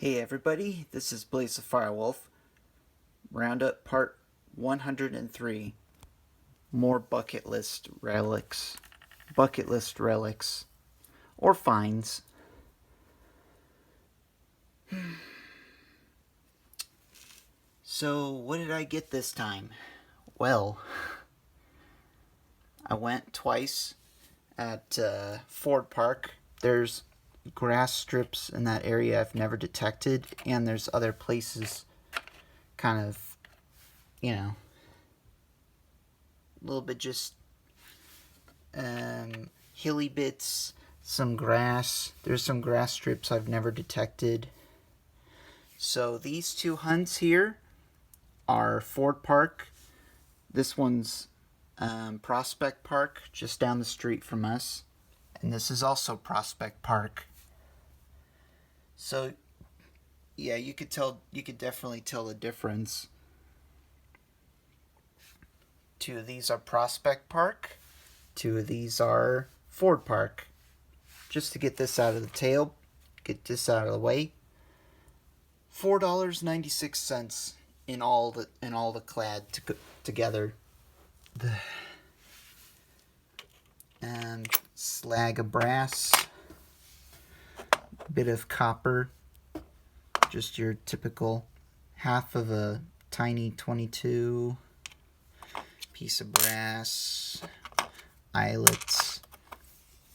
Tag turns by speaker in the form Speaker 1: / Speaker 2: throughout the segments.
Speaker 1: Hey everybody, this is Blaze the Firewolf. Roundup part 103. More bucket list relics. Bucket list relics. Or finds. So, what did I get this time? Well, I went twice at Ford Park. There's grass strips in that area I've never detected, and there's other places kind of, a little bit just hilly bits, some grass. There's some grass strips I've never detected. So these two hunts here are Ford Park. This one's Prospect Park, just down the street from us. And this is also Prospect Park. So, yeah, you could definitely tell the difference. Two of these are Prospect Park. Two of these are Ford Park. Just to get this out of the way. $4.96 in all the clad together. The slag of brass, bit of copper, just your typical half of a tiny 22 piece of brass, eyelets.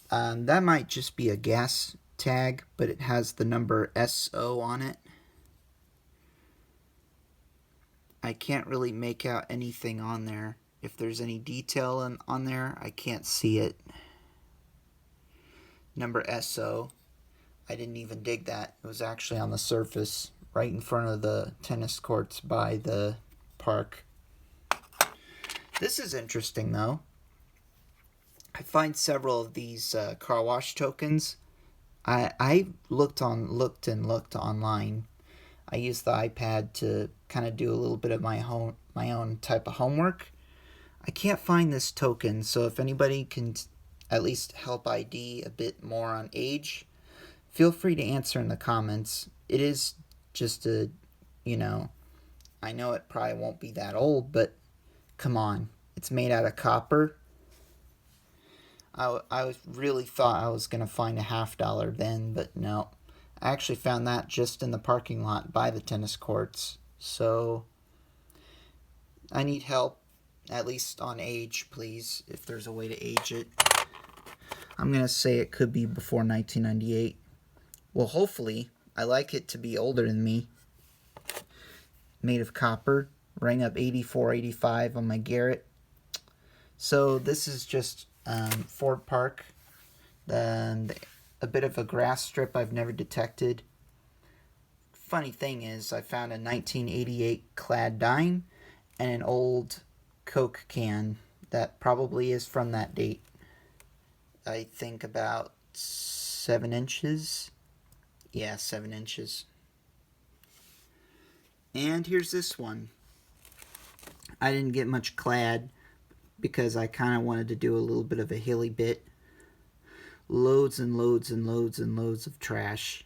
Speaker 1: That might just be a gas tag, but it has the number SO on it. I can't really make out anything on there. If there's any detail on there, I can't see it. Number SO. I didn't even dig that. It was actually on the surface, right in front of the tennis courts by the park. This is interesting, though. I find several of these car wash tokens. I looked online. I used the iPad to kind of do a little bit of my own type of homework. I can't find this token, so if anybody can at least help ID a bit more on age, feel free to answer in the comments. It is just I know it probably won't be that old, but come on. It's made out of copper. I really thought I was going to find a $50 then, but no. I actually found that just in the parking lot by the tennis courts. So I need help, at least on age, please, if there's a way to age it. I'm going to say it could be before 1998. Well, hopefully. I like it to be older than me. Made of copper. Rang up 84, 85 on my Garrett. So this is just Ford Park. And a bit of a grass strip I've never detected. Funny thing is, I found a 1988 clad dime and an old Coke can that probably is from that date. I think about 7 inches. Yeah, 7 inches. And here's this one. I didn't get much clad because I kind of wanted to do a little bit of a hilly bit. Loads and loads and loads and loads of trash.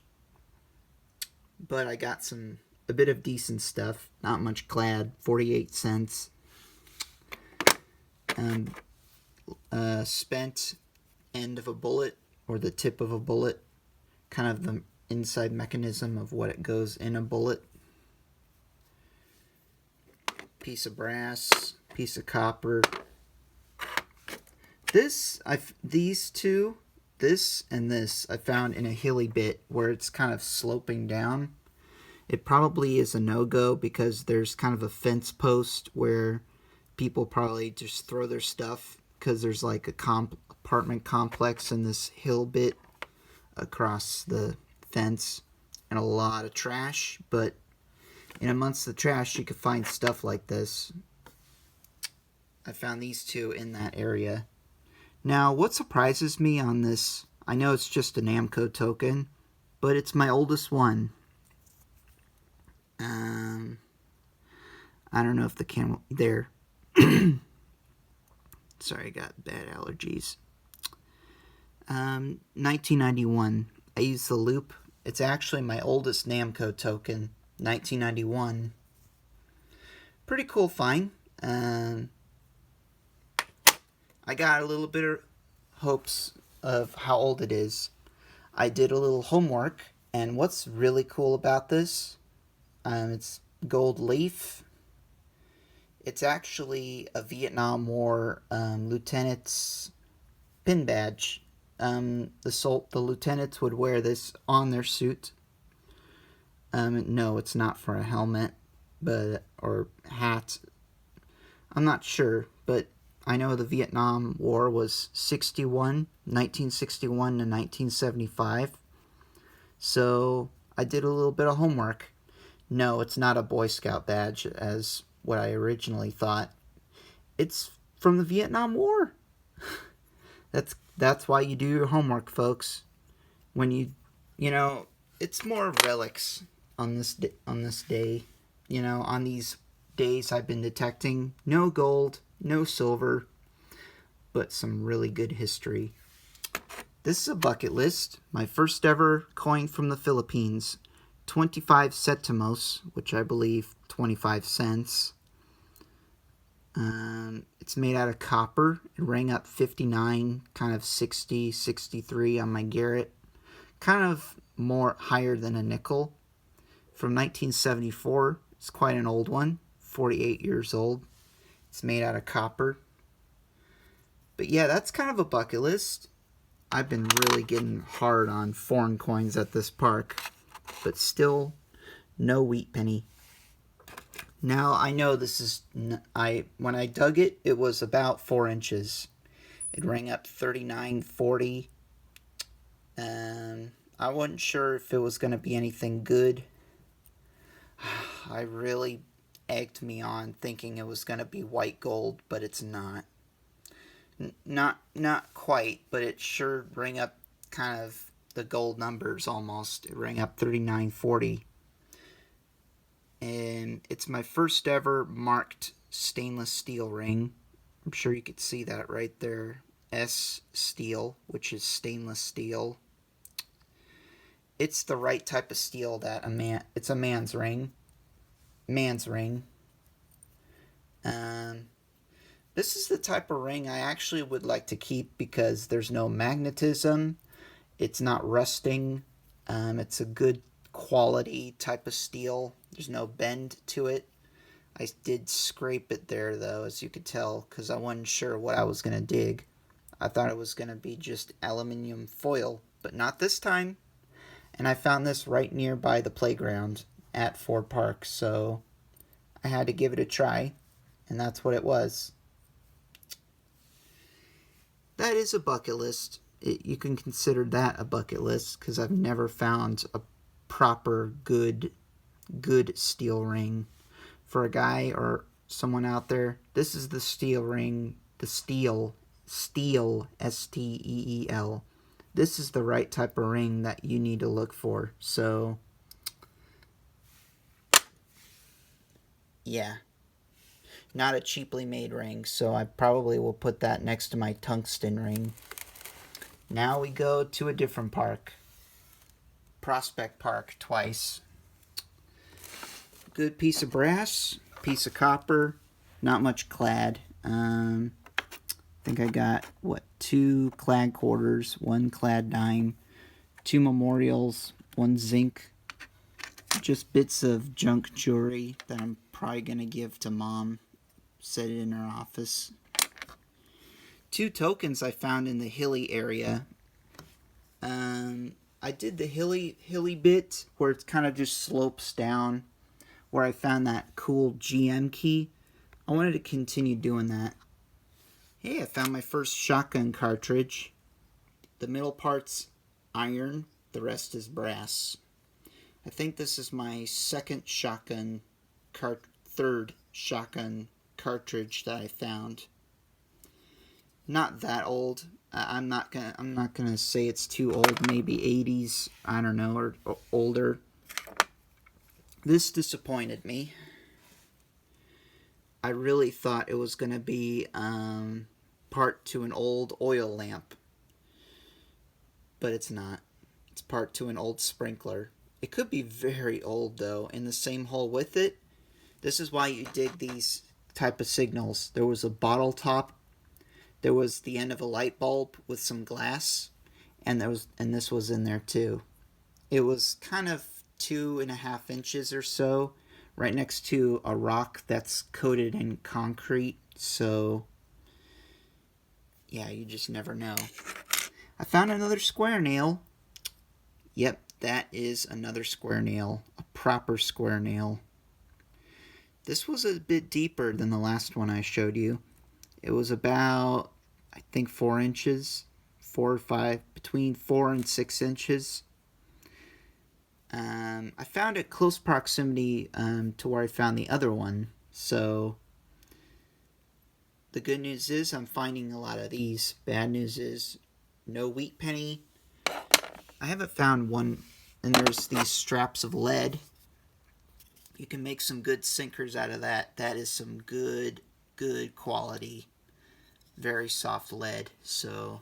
Speaker 1: But I got a bit of decent stuff. Not much clad. 48 cents. Spent end of a bullet, or the tip of a bullet. Kind of the inside mechanism of what it goes in a bullet. Piece of brass. Piece of copper. These two, this and this, I found in a hilly bit where it's kind of sloping down. It probably is a no-go because there's kind of a fence post where people probably just throw their stuff because there's like a apartment complex in this hill bit across the fence and a lot of trash. But in amongst the trash, you could find stuff like this. I found these two in that area. Now, what surprises me on this, I know it's just a Namco token, but it's my oldest one. I don't know if the camera, there. Sorry, I got bad allergies. 1991. I used the loop It's actually my oldest Namco token, 1991. Pretty cool find. I got a little bit of hopes of how old it is. I did a little homework, and what's really cool about this, it's gold leaf. It's actually a Vietnam War lieutenant's pin badge. The lieutenants would wear this on their suit. No, it's not for a helmet, or hat. I'm not sure, but I know the Vietnam War was 1961 to 1975. So I did a little bit of homework. No, it's not a Boy Scout badge as what I originally thought. It's from the Vietnam War. That's why you do your homework, folks. When it's more relics on this day. On these days I've been detecting no gold, no silver, but some really good history. This is a bucket list. My first ever coin from the Philippines, 25 centimos, which I believe 25 cents. It's made out of copper. It rang up 59, kind of 60, 63 on my Garrett. Kind of more higher than a nickel. From 1974. It's quite an old one. 48 years old. It's made out of copper. But yeah, that's kind of a bucket list. I've been really getting hard on foreign coins at this park. But still, no wheat penny. Now, I know this is... when I dug it, it was about 4 inches. It rang up 39.40. I wasn't sure if it was going to be anything good. I really egged me on thinking it was going to be white gold, but it's not. Not quite, but it sure rang up kind of the gold numbers almost. It rang up 39.40. And it's my first ever marked stainless steel ring. I'm sure you could see that right there. S steel, which is stainless steel. It's the right type of steel that it's a man's ring. Man's ring. This is the type of ring I actually would like to keep because there's no magnetism. It's not rusting. It's a good quality type of steel. There's no bend to it. I did scrape it there though, as you could tell, because I wasn't sure what I was going to dig. I thought it was going to be just aluminum foil, but not this time. And I found this right nearby the playground at Ford Park, so I had to give it a try, and that's what it was. That is a bucket list. You can consider that a bucket list, because I've never found a proper good steel ring. For a guy or someone out there, this is the steel ring, the steel, S-T-E-E-L. This is the right type of ring that you need to look for. So, yeah. Not a cheaply made ring, so I probably will put that next to my tungsten ring. Now we go to a different park. Prospect Park twice. Good piece of brass, piece of copper, not much clad. I think I got, 2 clad quarters, 1 clad dime, 2 memorials, 1 zinc. Just bits of junk jewelry that I'm probably going to give to Mom. Set it in her office. 2 tokens I found in the hilly area. I did the hilly bit where it kind of just slopes down, where I found that cool GM key. I wanted to continue doing that. Hey, I found my first shotgun cartridge. The middle part's iron, the rest is brass. I think this is my third shotgun cartridge that I found. Not that old. I'm not gonna say it's too old. Maybe 80s. I don't know, or older. This disappointed me. I really thought it was gonna be part to an old oil lamp, but it's not. It's part to an old sprinkler. It could be very old though. In the same hole with it. This is why you dig these type of signals. There was a bottle top. There was the end of a light bulb with some glass, and this was in there too. It was kind of 2.5 inches or so, right next to a rock that's coated in concrete. So yeah, you just never know. I found another square nail. Yep, that is another square nail, a proper square nail. This was a bit deeper than the last one I showed you. It was about, I think, 4 inches, 4 or 5, between 4 and 6 inches. I found it close proximity to where I found the other one. So the good news is I'm finding a lot of these. Bad news is no wheat penny. I haven't found one, and there's these straps of lead. You can make some good sinkers out of that. That is some good quality, very soft lead. So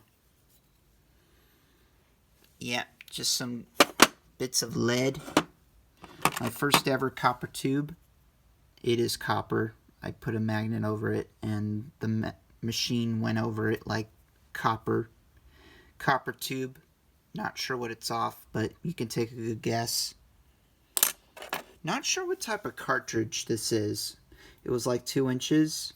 Speaker 1: yeah, just some bits of lead. My first ever copper tube. It is copper. I put a magnet over it, and the machine went over it like copper. Copper tube. Not sure what it's off, but you can take a good guess. Not sure what type of cartridge this is. It was like 2 inches.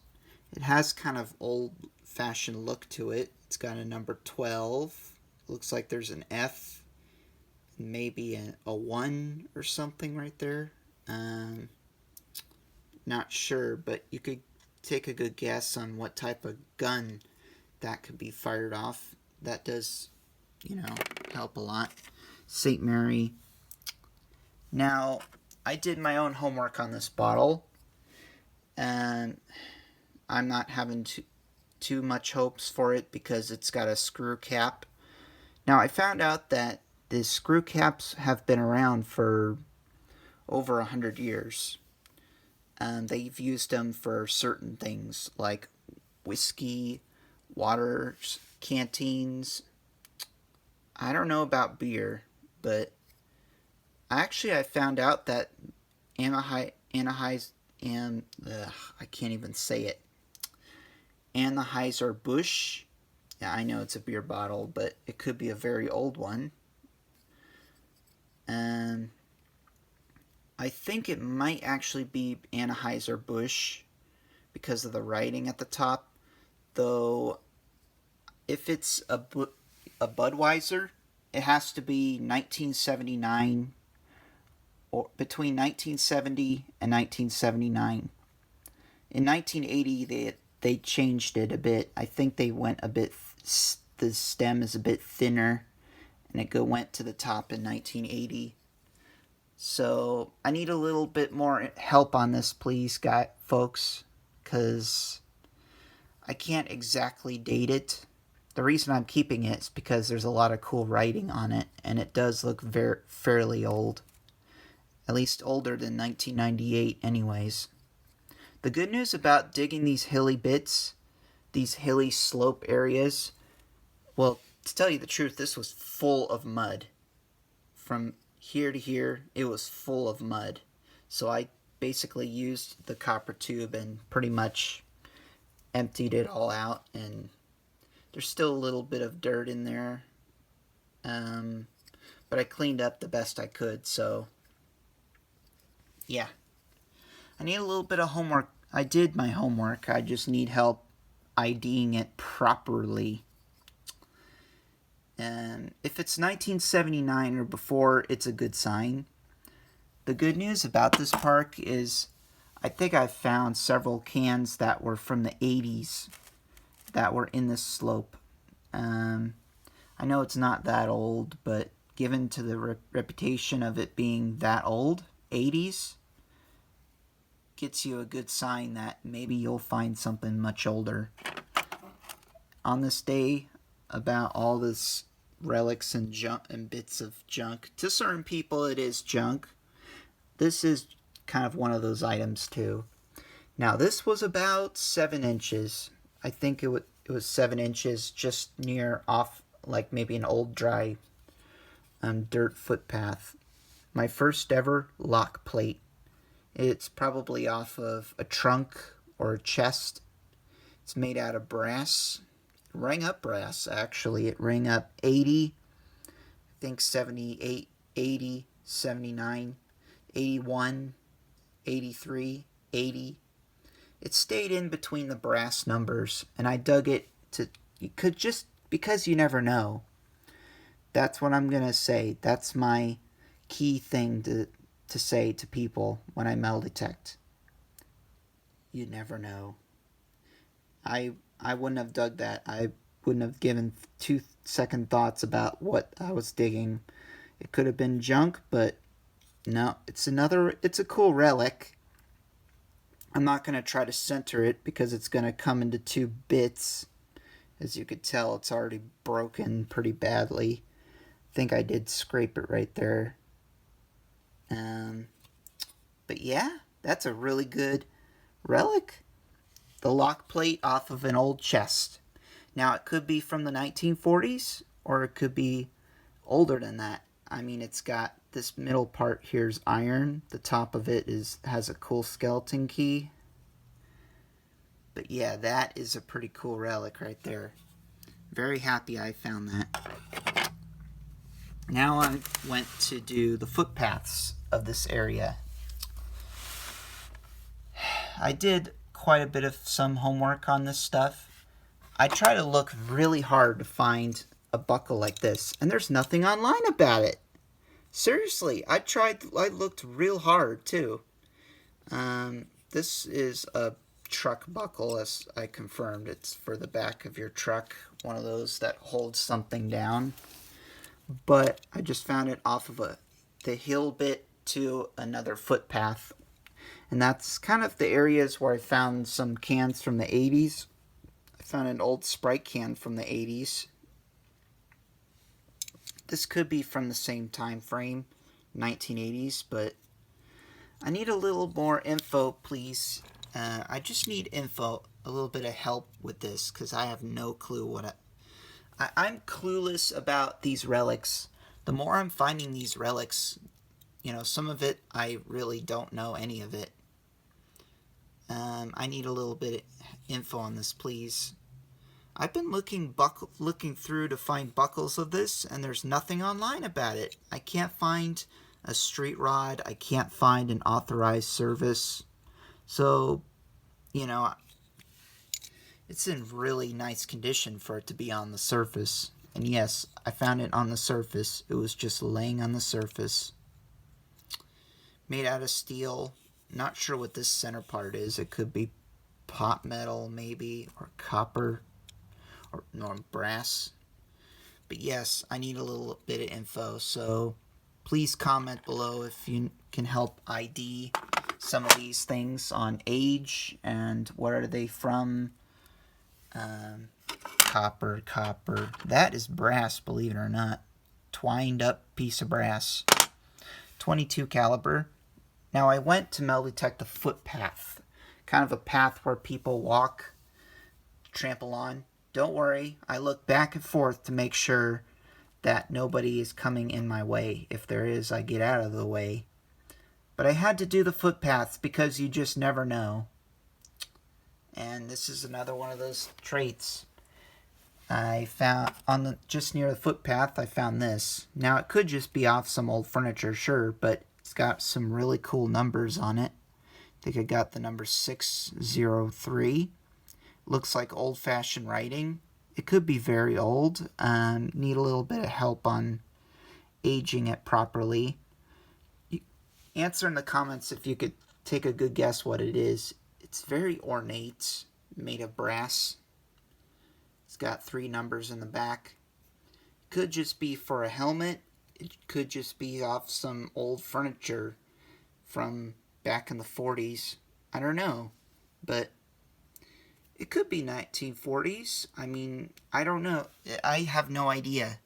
Speaker 1: It has kind of old-fashioned look to it. It's got a number 12. Looks like there's an F, maybe a 1 or something right there. Not sure, but you could take a good guess on what type of gun that could be fired off. That does, help a lot. St. Mary. Now, I did my own homework on this bottle, and I'm not having too much hopes for it because it's got a screw cap. Now, I found out that the screw caps have been around for over 100 years. They've used them for certain things like whiskey, water, canteens. I don't know about beer, but actually I found out that I can't even say it. Anheuser-Busch. Yeah, I know it's a beer bottle, but it could be a very old one. I think it might actually be Anheuser-Busch because of the writing at the top. Though, if it's a Budweiser, it has to be 1979 or between 1970 and 1979. In 1980, they changed it a bit. I think they went a bit. The stem is a bit thinner, and it went to the top in 1980. So I need a little bit more help on this, please, folks, because I can't exactly date it. The reason I'm keeping it is because there's a lot of cool writing on it, and it does look fairly old. At least older than 1998 anyways. The good news about digging these hilly bits, these hilly slope areas, well, to tell you the truth, this was full of mud. From here to here, it was full of mud. So I basically used the copper tube and pretty much emptied it all out, and there's still a little bit of dirt in there, but I cleaned up the best I could. So yeah, I need a little bit of homework. I did my homework. I just need help IDing it properly. And if it's 1979 or before, it's a good sign. The good news about this park is I think I found several cans that were from the 80s that were in this slope. I know it's not that old, but given to the reputation of it being that old, 80s, gets you a good sign that maybe you'll find something much older. On this day, about all this relics and junk and bits of junk. To certain people, it is junk. This is kind of one of those items too. Now, this was about 7 inches. I think it was 7 inches, just near off, like maybe an old dry dirt footpath. My first ever lock plate. It's probably off of a trunk or a chest. It's made out of brass. Rang up brass, actually. It rang up 80, I think 78, 80, 79, 81, 83, 80. It stayed in between the brass numbers, and I dug it to, you could just, because you never know. That's what I'm going to say. That's my key thing to say to people when I metal detect. You never know. I wouldn't have dug that. I wouldn't have given 2-second thoughts about what I was digging. It could have been junk, but no, it's a cool relic. I'm not going to try to center it because it's going to come into 2 bits. As you could tell, it's already broken pretty badly. I think I did scrape it right there. But yeah, that's a really good relic. The lock plate off of an old chest. Now, it could be from the 1940s, or it could be older than that. I mean, it's got this middle part here's iron. The top of it has a cool skeleton key. But yeah, that is a pretty cool relic right there. Very happy I found that. Now I went to do the footpaths of this area. I did quite a bit of some homework on this stuff. I try to look really hard to find a buckle like this, and there's nothing online about it. Seriously, I looked real hard too. This is a truck buckle, as I confirmed. It's for the back of your truck, one of those that holds something down. But I just found it off of the hill bit to another footpath. And that's kind of the areas where I found some cans from the 80s. I found an old Sprite can from the 80s. This could be from the same time frame, 1980s, but I need a little more info, please. I just need info, a little bit of help with this, because I have no clue I'm clueless about these relics. The more I'm finding these relics, some of it I really don't know any of it. I need a little bit of info on this, please. I've been looking through to find buckles of this, and there's nothing online about it. I can't find a street rod. I can't find an authorized service. So, it's in really nice condition for it to be on the surface. And yes, I found it on the surface. It was just laying on the surface. Made out of steel. Not sure what this center part is. It could be pot metal, maybe, or copper, or brass. But yes, I need a little bit of info, so please comment below if you can help ID some of these things on age and what are they from. Copper. That is brass, believe it or not. Twined up piece of brass. 22 caliber. Now, I went to metal detect the footpath, kind of a path where people walk, trample on. Don't worry, I look back and forth to make sure that nobody is coming in my way. If there is, I get out of the way. But I had to do the footpaths because you just never know. And this is another one of those traits. I found just near the footpath, I found this. Now, it could just be off some old furniture, sure, but it's got some really cool numbers on it. I think I got the number 603. Looks like old-fashioned writing. It could be very old. Need a little bit of help on aging it properly. Answer in the comments if you could take a good guess what it is. It's very ornate, made of brass. It's got 3 numbers in the back. Could just be for a helmet. It could just be off some old furniture from back in the 40s. I don't know. But it could be 1940s. I mean, I don't know. I have no idea.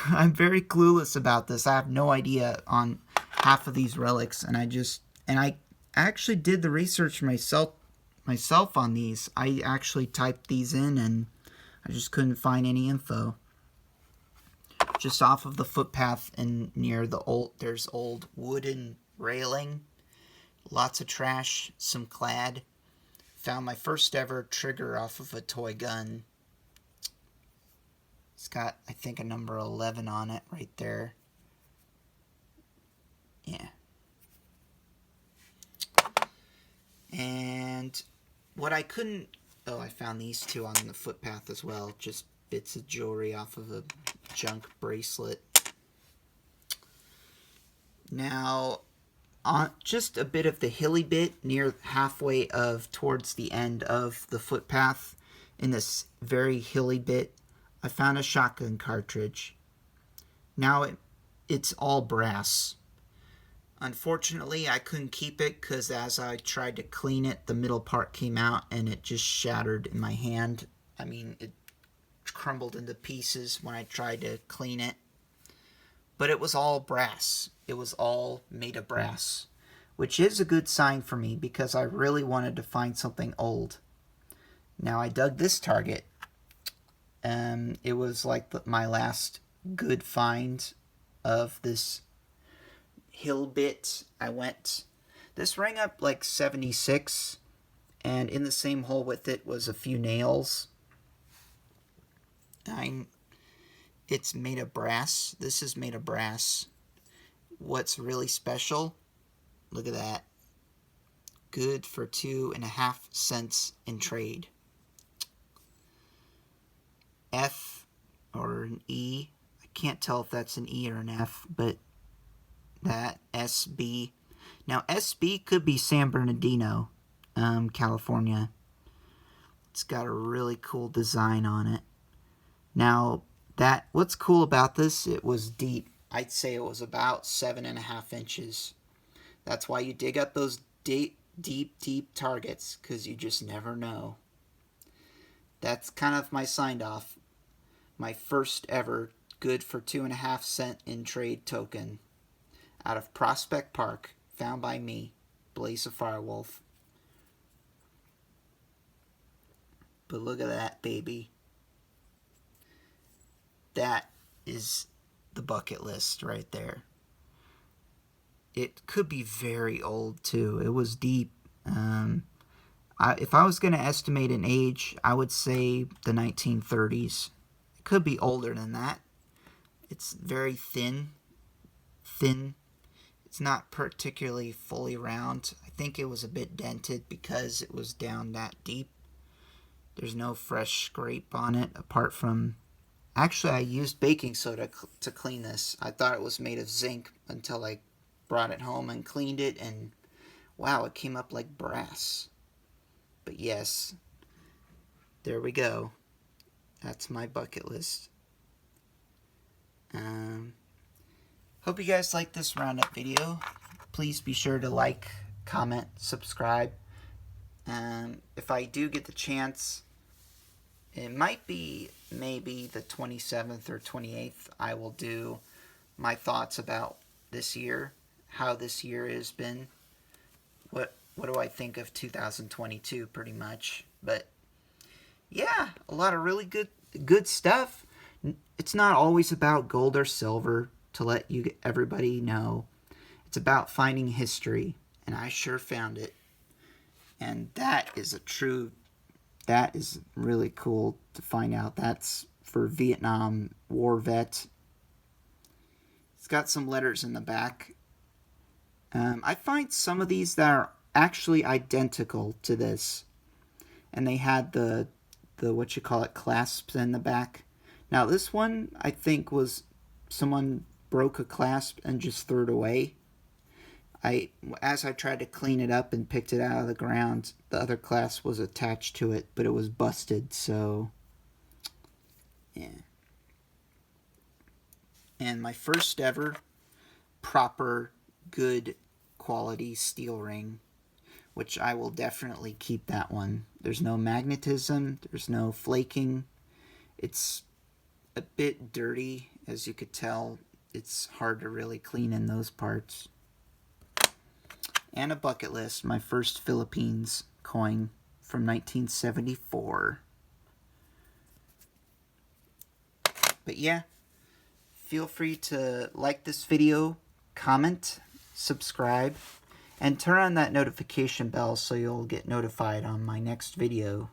Speaker 1: I'm very clueless about this. I have no idea on half of these relics. And I actually did the research myself on these. I actually typed these in and I just couldn't find any info. just off of the footpath and near the there's old wooden railing. Lots of trash, some clad. Found my first ever trigger off of a toy gun. It's got, I think, a number 11 on it right there. Yeah. And what I couldn't... Oh, I found these two on the footpath as well. Just bits of jewelry off of a junk bracelet. Now, on just a bit of the hilly bit near halfway of towards the end of the footpath, in this very hilly bit, I found a shotgun cartridge. Now it's all brass. Unfortunately, I couldn't keep it because as I tried to clean it, the middle part came out and it just shattered in my hand. I mean, it crumbled into pieces when I tried to clean it. But it was all brass. It was all made of brass, which is a good sign for me because I really wanted to find something old. Now, I dug this target. It was like my last good find of this hill bit. I went, this rang up like 76, and in the same hole with it was a few nails. It's made of brass. This is made of brass. What's really special, look at that, good for 2.5 cents in trade. F or an E, I can't tell if that's an E or an F, but that SB. Now SB could be San Bernardino, California. It's got a really cool design on it. Now what's cool about this, it was deep. I'd say it was about 7.5 inches. That's why you dig up those deep targets, because you just never know. That's kind of my signed off. My first ever good for 2.5 cent in trade token out of Prospect Park, found by me, Blaze of Firewolf. But look at that, baby. That is the bucket list right there. It could be very old too. It was deep. If I was going to estimate an age, I would say the 1930s. It could be older than that. It's very thin. It's not particularly fully round. I think it was a bit dented because it was down that deep. There's no fresh scrape on it apart from... Actually, I used baking soda to clean this. I thought it was made of zinc until I brought it home and cleaned it, and wow, it came up like brass. But yes, there we go. That's my bucket list. Hope you guys liked this roundup video. Please be sure to like, comment, subscribe. If I do get the chance, it might be maybe the 27th or 28th, I will do my thoughts about this year, how this year has been. What do I think of 2022, pretty much. But yeah, a lot of really good stuff. It's not always about gold or silver, to let everybody know. It's about finding history, and I sure found it. And that is really cool to find out. That's for Vietnam War vet. It's got some letters in the back. I find some of these that are actually identical to this. And they had the what you call it, clasps in the back. Now this one, I think, was someone broke a clasp and just threw it away. As I tried to clean it up and picked it out of the ground, the other clasp was attached to it, but it was busted, so yeah. And my first ever proper good quality steel ring, which I will definitely keep that one. There's no magnetism, there's no flaking. It's a bit dirty, as you could tell. It's hard to really clean in those parts. And a bucket list, my first Philippines coin from 1974. But yeah, feel free to like this video, comment, subscribe, and turn on that notification bell so you'll get notified on my next video.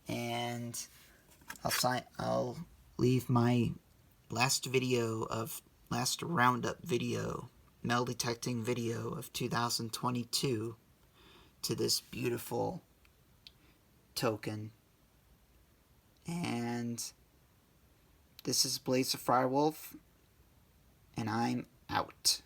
Speaker 1: And I'll leave my last Roundup video, metal detecting video of 2022 to this beautiful token. And this is Blaze the Firewolf, and I'm out.